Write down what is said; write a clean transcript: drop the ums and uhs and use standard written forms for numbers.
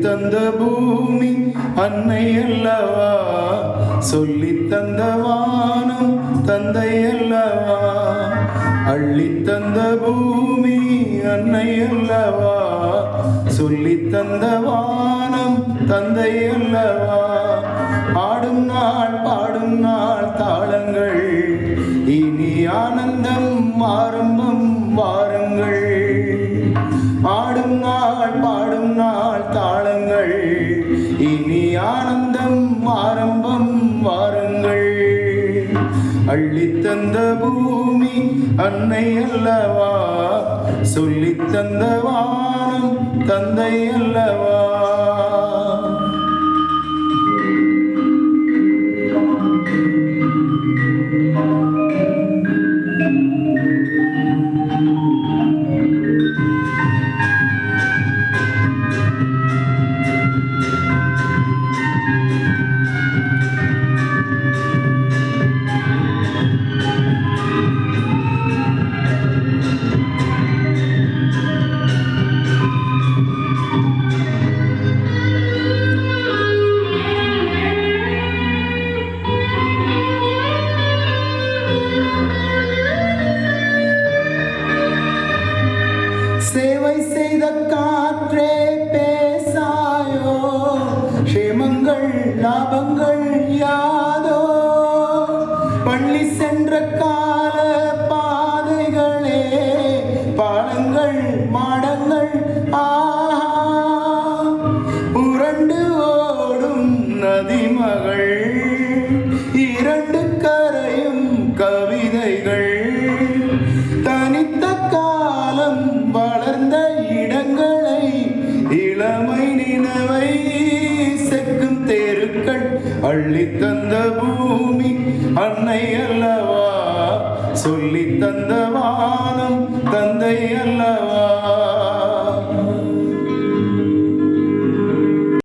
தந்த பூமி அன்னை அல்லவா, சொல்லி தந்த வானம் தந்தை அல்லவா. அள்ளி தந்த பூமி அன்னை அல்லவா, சொல்லி தந்த வானம் தந்தை அல்லவா. ஆடும் நாள் பாடும் நாள் தாளங்கள், இனி ஆனந்தம் ஆரம்பம் வாருங்கள். ஆடும் நாள் பாடும் நாள் தாளங்கள், இனி ஆனந்தம் ஆரம்பம் வாருங்கள். அள்ளி தந்த பூமி அன்னை அல்லவா, சொல்லி தந்த வானம் தந்தை அல்லவா. சேவை செய்த காற்றே பேசாயோ, க்ஷேமங்கள் லாபங்கள் யாதோ. பள்ளி சென்ற கால பாதைகளே, பாலங்கள் மாடங்கள் ஆஹா. புரண்டு ஓடும் நதிமகள், இரண்டு கரையும் கவிதைகள். தனித்த காலம் வளர்ந்த இடங்களை, இளமை நினைவை செக்கும் தெருக்கள். அள்ளி தந்த பூமி அன்னை அல்லவா, சொல்லி தந்த வானம் தந்தை அல்லவா.